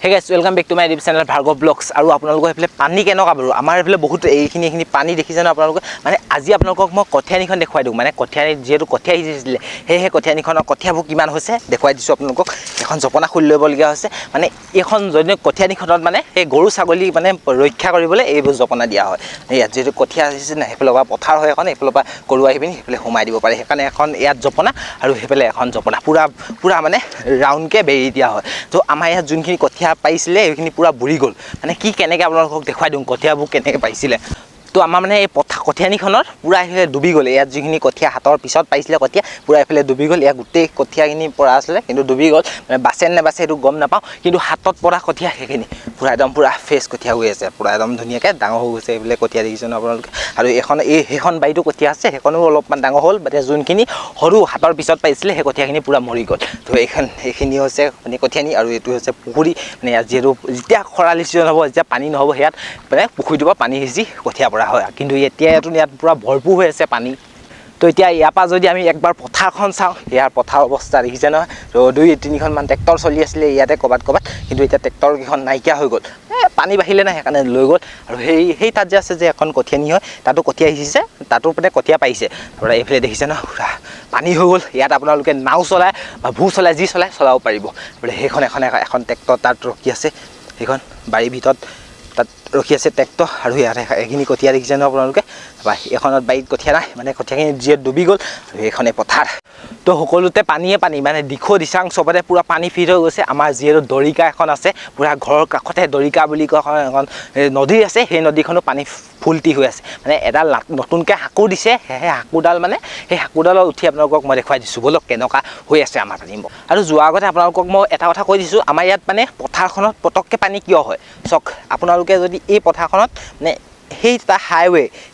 হে guys welcome back to my YouTube channel Bhargav vlogs আৰু আপোনালোকৰ এইফালে পানী কেনেকুৱা বাৰু আমাৰ এইফালে বহুত এইখিনি পানী দেখিছে ন আপোনালোকে মানে আজি আপোনালোকক মই কঠীয়ানিখন দেখুৱাই দিওঁ মানে কঠীয়ানি যিহেতু কঠীয়া সিজিছিলে সেই কঠীয়ানিখনৰ কঠীয়াবোৰ কিমান হৈছে দেখুৱাই দিছোঁ আপোনালোকক এখন জপনা খুলি ল'বলগীয়া হৈছে মানে এইখন যদি কঠীয়ানিখনত মানে সেই গৰু ছাগলী মানে ৰক্ষা কৰিবলৈ এইবোৰ জপনা দিয়া হয় ইয়াত যিহেতু কঠীয়া সিজিছে না সেইফালৰ পৰা পথাৰ হয় এখন এইফালৰ পৰা গৰু আহি পিনি সেইফালে সোমাই দিব পাৰে সেইকাৰণে এখন ইয়াত জপনা আৰু সেইফালে এখন জপনা পুৰা মানে ৰাউণ্ডকৈ বেৰি দিয়া হয় তো আমাৰ ইয়াত যোনখিনি কঠীয়া পাইছিলে এইখিনি পুৰা বুৰি গ'ল মানে কি কেনেকৈ আপোনালোকক দেখুৱাই দিওঁ কঠীয়াবোৰ কেনেকৈ পাইছিলে তো আমাৰ মানে এই কঠীয়ানিখনত পুৰা এইফালে ডুবি গ'ল ইয়াত যিখিনি কঠীয়া হাতৰ পিছত পাইছিলে কঠীয়া পুৰা এইফালে ডুবি গ'ল ইয়াত গোটেই কঠীয়াখিনি পৰা আছিলে কিন্তু ডুবি গ'ল মানে বাচে নেবাচে সেইটো গম নাপাওঁ কিন্তু হাতত পৰা কঠীয়া সেইখিনি পুৰা ফ্ৰেছ কঠীয়া হৈ আছে পুৰা একদম ধুনীয়াকৈ ডাঙৰ হৈ গৈছে এইবিলাক কঠীয়া দেখিছে ন আপোনালোকে আৰু সেইখন বাৰীটো কঠীয়া আছে সেইখনো অলপমান ডাঙৰ হ'ল মানে যোনখিনি সৰু হাতৰ পিছত পাইছিলে সেই কঠীয়াখিনি পুৰা মৰি গ'ল তো এইখিনি হৈছে মানে কঠীয়ানি আৰু এইটো হৈছে পুখুৰী মানে ইয়াত যিহেতু যেতিয়া খৰালি ছিজন হ'ব যেতিয়া পানী নহ'ব সেয়াত মানে পুখুৰীটোৰ পৰা পানী সিঁচি কঠীয়া পৰা হয় কিন্তু এতিয়াতো ইয়াত পুৰা ভৰপূৰ হৈ আছে পানী তো এতিয়া ইয়াৰ পৰা যদি আমি একবাৰ পথাৰখন চাওঁ ইয়াৰ পথাৰ অৱস্থা দেখিছে নহয় তো 2-3খনমান ট্ৰেক্টৰ চলি আছিলে ইয়াতে ক'ৰবাত কিন্তু এতিয়া ট্ৰেক্টৰকেইখন নাইকিয়া হৈ গ'ল পানী বাঢ়িলে নাই সেইকাৰণে লৈ গ'ল আৰু সেই তাত যে আছে যে এখন কঠীয়ানি হয় তাতো কঠীয়া সিঁচিছে তাতো মানে কঠীয়া পাইছে তাৰপৰা এইফালে দেখিছে ন পুৰা পানী হৈ গ'ল ইয়াত আপোনালোকে নাও চলায় বা ভূ চলায় যি চলায় চলাব পাৰিব বোলে সেইখন এখন ট্ৰেক্টৰ তাত ৰখি আছে সেইখন বাৰীৰ ভিতৰত তাত ৰখি আছে ট্ৰেক্টৰ আৰু ইয়াত এইখিনি কঠীয়া দেখিছে ন আপোনালোকে বা এইখনত বাৰীত কঠীয়া নাই মানে কঠীয়াখিনি যিহেতু ডুবি গ'ল আৰু এইখনে পথাৰ তো সকলোতে পানীয়ে পানী মানে দিশাং চবতে পুৰা পানী ফিট হৈ গৈছে আমাৰ যিহেতু দৰিকা এখন আছে পুৰা ঘৰৰ কাষতে দৰিকা বুলি কোৱা এখন নদী আছে সেই নদীখনো পানী ফুলটি হৈ আছে মানে এডাল নতুনকৈ হাকু দিছে সেই হাকুডাল মানে সেই হাকুডালত উঠি আপোনালোকক মই দেখুৱাই দিছোঁ ব'লক কেনেকুৱা হৈ আছে আমাৰ পানী আৰু যোৱাৰ আগতে আপোনালোকক মই এটা কথা কৈ দিছোঁ আমাৰ ইয়াত মানে পথাৰখনত পটককৈ পানী কিয় হয় চাওক আপোনালোকে যদি এই পথাৰখনত মানে সেই এটা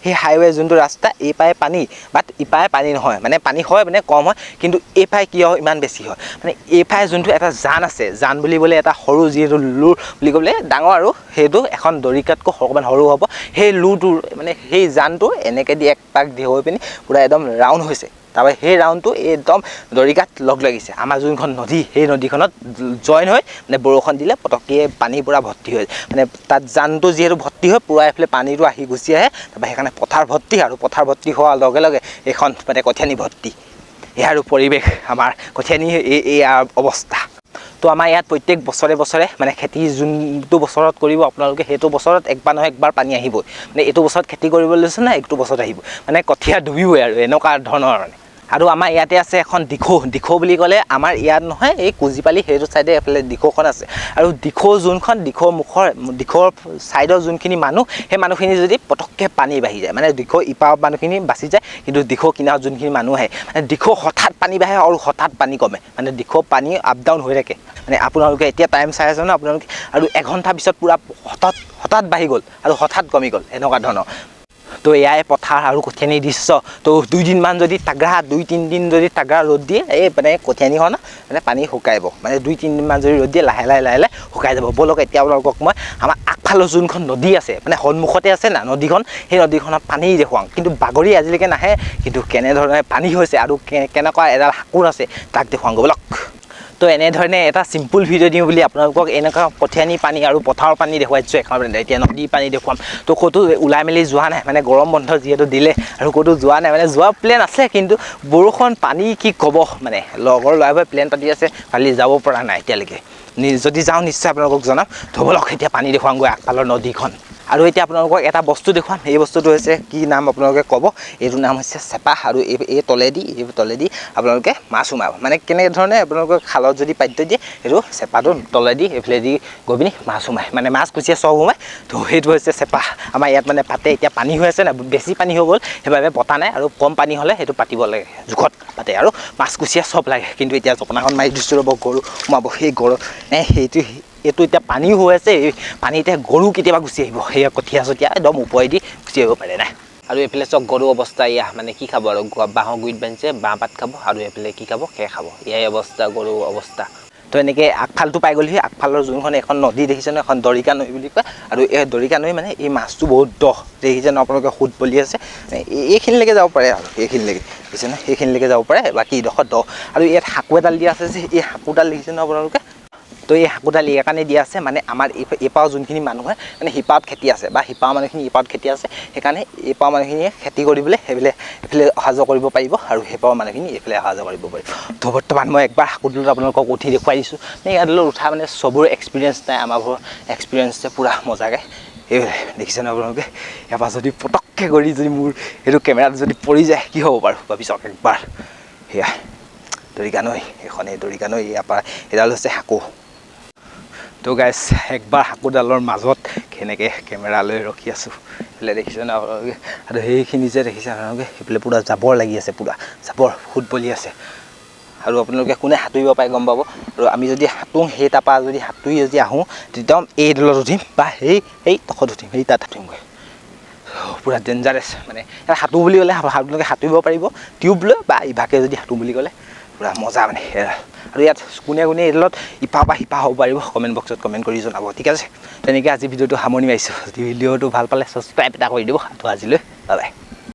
সেই হাইৱে যোনটো ৰাস্তা এইপাৰে পানী বাট ইপাৰে পানী নহয় মানে পানী হয় মানে কম হয় কিন্তু এইপাৰে কিয় ইমান বেছি হয় মানে এইপাৰে যোনটো এটা জান আছে জান বুলিবলৈ এটা সৰু যিহেতু লুৰ বুলি ক'বলৈ ডাঙৰ আৰু সেইটো এখন দৰিকাতকৈ অকণমান সৰু হ'ব সেই লুৰটোৰ মানে সেই জানটো এনেকৈ দি এক পাক দি হৈ পিনি পুৰা একদম ৰাউণ্ড হৈছে তাৰপৰা সেই ৰাউণ্ডটো একদম দৰিকাত লগ লাগিছে আমাৰ যোনখন নদী সেই নদীখনত জইন হৈ মানে বৰষুণ দিলে পটককৈ পানী পূৰা ভৰ্তি হৈ মানে তাত জানটো যিহেতু ভৰ্তি হয় পূৰা এইফালে পানীটো আহি গুচি আহে তাৰপৰা সেইকাৰণে পথাৰ ভৰ্তি আৰু পথাৰ ভৰ্তি হোৱাৰ লগে লগে এইখন মানে কঠীয়ানি ভৰ্তি ইয়াৰ পৰিৱেশ আমাৰ কঠীয়ানি এই অৱস্থা তো আমাৰ ইয়াত প্ৰত্যেক বছৰে মানে খেতি যোনটো বছৰত কৰিব আপোনালোকে সেইটো বছৰত একবাৰ নহয় একবাৰ পানী আহিবই মানে এইটো বছৰত খেতি কৰিবলৈ লৈছে না এইটো বছৰত আহিব মানে কঠীয়া ডুবিবই আৰু এনেকুৱা ধৰণৰ মানে আৰু আমাৰ ইয়াতে আছে এখন দিখৌ বুলি ক'লে আমাৰ ইয়াত নহয় এই কুজিপালি সেইটো চাইডে এইফালে দিখৌখন আছে আৰু দিখৌৰ চাইডৰ যোনখিনি মানুহ সেই মানুহখিনি যদি পটককৈ পানী বাঢ়ি যায় মানে দিখৌ ইপাৰৰ মানুহখিনি বাচি যায় কিন্তু দিখৌ কিনাৰত যোনখিনি মানুহ আহে মানে দিখৌ হঠাৎ পানী বাঢ়ে আৰু হঠাৎ পানী কমে মানে দিখৌ পানী আপ ডাউন হৈ থাকে মানে আপোনালোকে এতিয়া টাইম চাই আছে ন আপোনালোকে আৰু এঘণ্টাৰ পিছত পূৰা হঠাৎ বাঢ়ি গ'ল আৰু হঠাৎ কমি গ'ল এনেকুৱা ধৰণৰ তো এয়াই পথাৰ আৰু কঠীয়ানি দৃশ্য তো 2 দিনমান যদি 2-3 দিন যদি তাগৰা ৰ'দ দিয়ে এই মানে কঠীয়ানিখন মানে পানী শুকাইব মানে 2-3 দিনমান যদি ৰ'দ দিয়ে লাহে লাহে শুকাই যাব ব'লক এতিয়া আপোনালোকক মই আমাৰ আগফালৰ যোনখন নদী আছে মানে সন্মুখতে আছে না নদীখন সেই নদীখনত পানী দেখুৱাওঁ কিন্তু বাগৰি আজিলৈকে নাহে কিন্তু কেনেধৰণে পানী হৈছে আৰু কেনেকুৱা এডাল হাকুৰ আছে তাক দেখুৱাওঁ ব'লক তো এনেধৰণে এটা চিম্পুল ভিডিঅ' দিওঁ বুলি আপোনালোকক এনেকুৱা কঠীয়ানি পানী আৰু পথাৰৰ পানী দেখুৱাই দিছোঁ এখন এতিয়া নদীৰ পানী দেখুৱাম তো ক'তো ওলাই মেলি যোৱা নাই মানে গৰম বন্ধ যিহেতু দিলে আৰু ক'তো যোৱা নাই মানে যোৱা প্লেন আছে কিন্তু বৰষুণ পানী কি ক'ব মানে লগৰ ল'ৰাবোৰে প্লেন পাতি আছে খালি যাব পৰা নাই এতিয়ালৈকে যদি যাওঁ নিশ্চয় আপোনালোকক জনাম তো ব'লক এতিয়া পানী দেখুৱামগৈ আগফালৰ নদীখন আৰু এতিয়া আপোনালোকক এটা বস্তু দেখুৱাম এই বস্তুটো হৈছে কি নাম আপোনালোকে ক'ব এইটোৰ নাম হৈছে চেপা আৰু এই তলেদি আপোনালোকে মাছ সোমাব মানে কেনেধৰণে আপোনালোকে খালত যদি পাতি দিয়ে সেইটো চেপাটো তলেদি এইফালেদি গৈ পিনি মাছ সোমায় মানে মাছ কুচিয়া চব সোমায় তো সেইটো হৈছে চেপা আমাৰ ইয়াত মানে পাতে এতিয়া পানী হৈ আছে না বেছি পানী হৈ গ'ল সেইবাবে পতা নাই আৰু কম পানী হ'লে সেইটো পাতিব লাগে জোখত পাতে আৰু মাছ কুচিয়া চব লাগে কিন্তু এতিয়া জপনাখন মাৰি দিছোঁ ৰ'ব গৰু সোমাব সেই গৰু এইটো এতিয়া পানীও হৈ আছে এই পানী এতিয়া গৰু কেতিয়াবা গুচি আহিব সেই কঠীয়া চঠীয়া একদম ওপৰেদি গুচি আহিব পাৰে নাই আৰু এইফালে চব গৰু অৱস্থা এয়া মানে কি খাব আৰু বাঁহৰ গুৰিত বান্ধিছে বাঁহ পাত খাব আৰু এইফালে কি খাব খেৰ খাব এয়াই অৱস্থা গৰু অৱস্থা তো এনেকৈ আগফালটো পাই গ'লহি আগফালৰ যোনখন এখন নদী দেখিছে ন এখন দৰিকা নৈ বুলি কয় আৰু এই দৰিকা নৈ মানে এই মাছটো বহুত দ দেখিছে ন আপোনালোকে সোঁত বলি আছে এইখিনিলৈকে যাব পাৰে আৰু এইখিনিলৈকে দেখিছে ন সেইখিনিলৈকে যাব পাৰে বাকী ইডোখৰ দ আৰু ইয়াত হাকু এডাল দিয়া আছে যে এই হাকুডাল দেখিছে ন আপোনালোকে তো এই হাকুডাল এই কাৰণে দিয়া আছে মানে আমাৰ এইপাও যোনখিনি মানুহে মানে সিপাৰত খেতি আছে বা সিপাৰ মানুহখিনি ইপাৰত খেতি আছে সেইকাৰণে এইপাৰ মানুহখিনিয়ে খেতি কৰিবলৈ এইফালে অহা যোৱা কৰিব পাৰিব আৰু সেইপাৰ মানুহখিনি এইফালে অহা যোৱা কৰিব পাৰিব তো বৰ্তমান মই একবাৰ হাকুডালত আপোনালোকক উঠি দেখুৱাই দিছোঁ মানে ইয়াত উঠা মানে চবৰে এক্সপিৰিয়েঞ্চ নাই আমাৰবোৰৰ এক্সপিৰিয়েঞ্চে পূৰা মজাকৈ এই দেখিছে ন আপোনালোকে ইয়াৰ পৰা যদি পটককৈ কৰি যদি মোৰ এইটো কেমেৰাত যদি পৰি যায় কি হ'ব বাৰু ভাবি চাওক একবাৰ সেয়া দৰিকানৈ এইখনেই দৰিকানৈ ইয়াৰ পৰা এডাল হৈছে হাকু তো গাইছ একবাৰ হাকুডালৰ মাজত কেনেকৈ কেমেৰা লৈ ৰখি আছোঁ এইফালে দেখিছে ন আপোনালোকে আৰু সেইখিনি যে দেখিছে আপোনালোকে সেইফালে পূৰা জাবৰ লাগি আছে পূৰা জাবৰ ফুটবলি আছে আৰু আপোনালোকে কোনে সাঁতুৰিব পাৰে গম পাব আৰু আমি যদি সাঁতোৰো সেই তাৰপৰা যদি সাঁতুৰি যদি আহোঁ তেতিয়া এই দলত উঠিম বা সেই তখত উঠিম সেই তাত উঠিমগৈ পূৰা ডেঞ্জাৰাছ মানে সাঁতোৰ বুলি ক'লে আপোনালোকে সাঁতুৰিব পাৰিব টিউব লৈ বা ইভাগে যদি সাঁতোৰ বুলি ক'লে পূৰা মজা মানে আৰু ইয়াত কোনে এইডালত ইপাৰ পৰা সিপা হ'ব পাৰিব কমেণ্ট বক্সত কমেণ্ট কৰি জনাব ঠিক আছে তেনেকৈ আজি ভিডিঅ'টো সামৰণি মাৰিছোঁ যদি ভিডিঅ'টো ভাল পালে ছাবস্ক্ৰাইব এটা কৰি দিব আজিলৈ